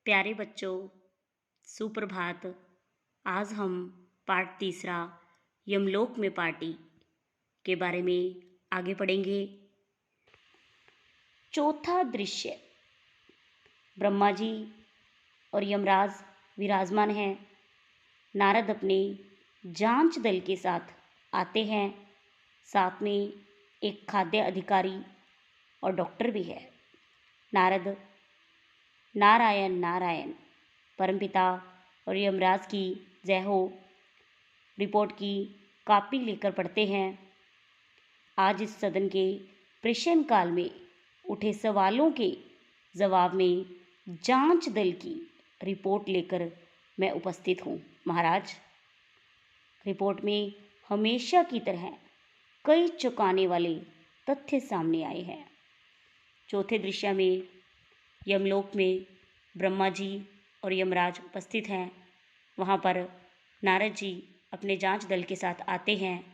प्यारे बच्चों, सुप्रभात। आज हम पाठ तीसरा यमलोक में पार्टी के बारे में आगे पढ़ेंगे। चौथा दृश्य, ब्रह्मा जी और यमराज विराजमान हैं। नारद अपने जांच दल के साथ आते हैं। साथ में एक खाद्य अधिकारी और डॉक्टर भी है। नारद नारायण नारायण परमपिता और यमराज की जय हो रिपोर्ट की कॉपी लेकर पढ़ते हैं। आज इस सदन के प्रश्न काल में उठे सवालों के जवाब में जांच दल की रिपोर्ट लेकर मैं उपस्थित हूँ। महाराज, रिपोर्ट में हमेशा की तरह कई चौंकाने वाले तथ्य सामने आए हैं। चौथे दृश्य में यमलोक में ब्रह्मा जी और यमराज उपस्थित हैं। वहाँ पर नारद जी अपने जांच दल के साथ आते हैं।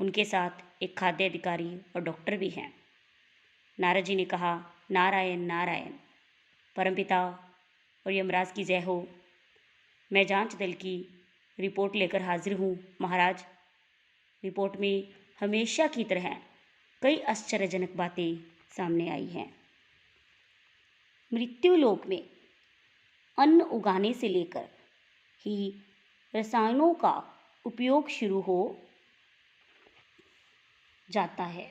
उनके साथ एक खाद्य अधिकारी और डॉक्टर भी हैं। नारद जी ने कहा, नारायण नारायण परमपिता और यमराज की जय हो। मैं जांच दल की रिपोर्ट लेकर हाजिर हूँ। महाराज, रिपोर्ट में हमेशा की तरह कई आश्चर्यजनक बातें सामने आई हैं। मृत्युलोक में अन्न उगाने से लेकर ही रसायनों का उपयोग शुरू हो जाता है।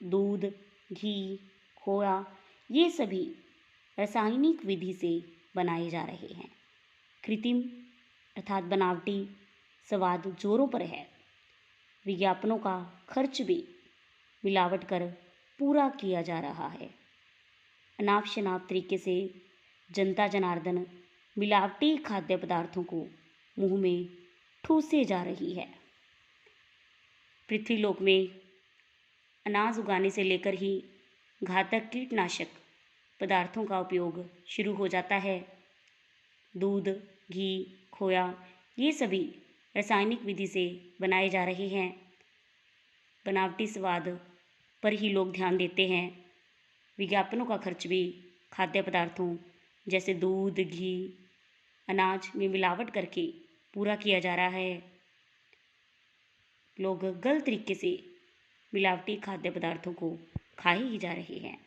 दूध, घी, खोया, ये सभी रासायनिक विधि से बनाए जा रहे हैं। कृत्रिम अर्थात बनावटी स्वाद जोरों पर है। विज्ञापनों का खर्च भी मिलावट कर पूरा किया जा रहा है। अनाप शनाप तरीके से जनता जनार्दन मिलावटी खाद्य पदार्थों को मुंह में ठूसे जा रही है। पृथ्वीलोक में अनाज उगाने से लेकर ही घातक कीटनाशक पदार्थों का उपयोग शुरू हो जाता है। दूध, घी, खोया, ये सभी रासायनिक विधि से बनाए जा रहे हैं। बनावटी स्वाद पर ही लोग ध्यान देते हैं। विज्ञापनों का खर्च भी खाद्य पदार्थों जैसे दूध, घी, अनाज में मिलावट करके पूरा किया जा रहा है। लोग गलत तरीके से मिलावटी खाद्य पदार्थों को खाए ही जा रहे हैं।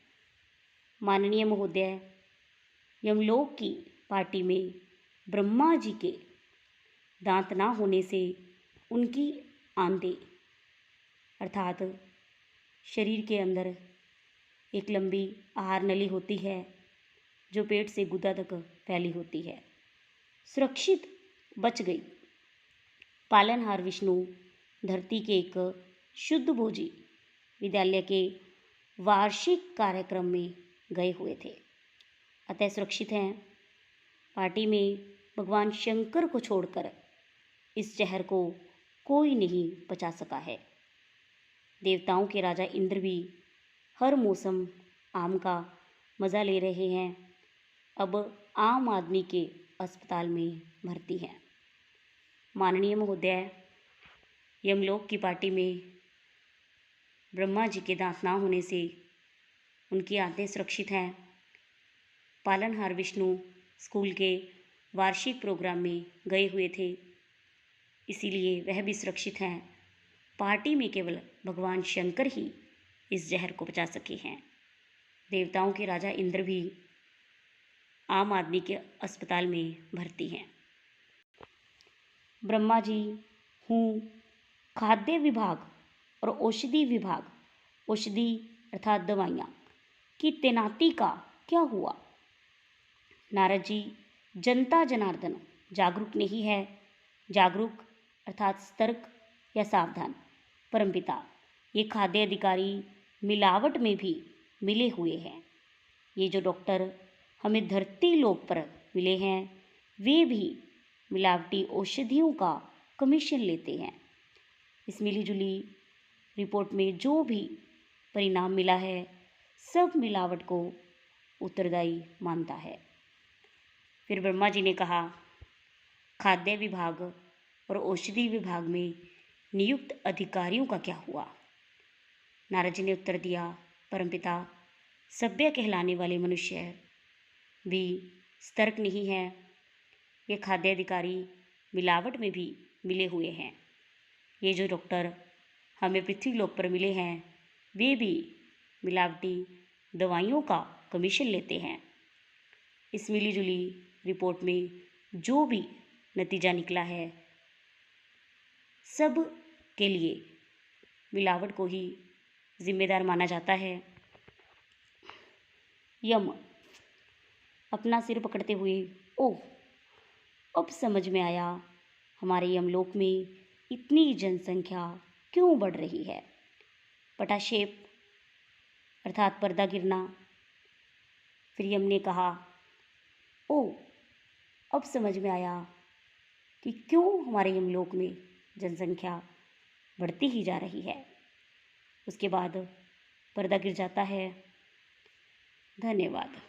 माननीय महोदय, यमलोक की पार्टी में ब्रह्मा जी के दांत ना होने से उनकी आंतें अर्थात शरीर के अंदर एक लंबी आहार नली होती है जो पेट से गुदा तक फैली होती है, सुरक्षित बच गई। पालनहार विष्णु धरती के एक शुद्ध भोजी विद्यालय के वार्षिक कार्यक्रम में गए हुए थे, अतः सुरक्षित हैं। पार्टी में भगवान शंकर को छोड़कर इस जहर को कोई नहीं पचा सका है। देवताओं के राजा इंद्र भी हर मौसम आम का मज़ा ले रहे हैं। अब आम आदमी के अस्पताल में भर्ती हैं। माननीय महोदय, यमलोक की पार्टी में ब्रह्मा जी के दांत ना होने से उनकी आंतें सुरक्षित हैं। पालनहार विष्णु स्कूल के वार्षिक प्रोग्राम में गए हुए थे, इसीलिए वह भी सुरक्षित हैं। पार्टी में केवल भगवान शंकर ही इस जहर को बचा सके हैं। देवताओं के राजा इंद्र भी आम आदमी के अस्पताल में भर्ती हैं। ब्रह्मा जी हूँ खाद्य विभाग और औषधि विभाग, औषधि अर्थात दवाइयाँ की तैनाती का क्या हुआ? नारद जी, जनता जनार्दन जागरूक नहीं है। जागरूक अर्थात सतर्क या सावधान। परमपिता, ये खाद्य अधिकारी मिलावट में भी मिले हुए हैं। ये जो डॉक्टर हमें धरती लोक पर मिले हैं, वे भी मिलावटी औषधियों का कमीशन लेते हैं। इस मिलीजुली रिपोर्ट में जो भी परिणाम मिला है, सब मिलावट को उत्तरदायी मानता है। फिर ब्रह्मा जी ने कहा, खाद्य विभाग और औषधि विभाग में नियुक्त अधिकारियों का क्या हुआ? नारद जी ने उत्तर दिया, परमपिता, सभ्य कहलाने वाले मनुष्य भी सतर्क नहीं हैं। ये खाद्य अधिकारी मिलावट में भी मिले हुए हैं। ये जो डॉक्टर हमें पृथ्वी लोक पर मिले हैं वे भी मिलावटी दवाइयों का कमीशन लेते हैं। इस मिलीजुली रिपोर्ट में जो भी नतीजा निकला है सब के लिए मिलावट को ही जिम्मेदार माना जाता है। यम अपना सिर पकड़ते हुए, ओह, अब समझ में आया हमारे यमलोक में इतनी जनसंख्या क्यों बढ़ रही है। पटाक्षेप अर्थात पर्दा गिरना। फिर यम ने कहा, ओह, अब समझ में आया कि क्यों हमारे यमलोक में जनसंख्या बढ़ती ही जा रही है। उसके बाद पर्दा गिर जाता है। धन्यवाद।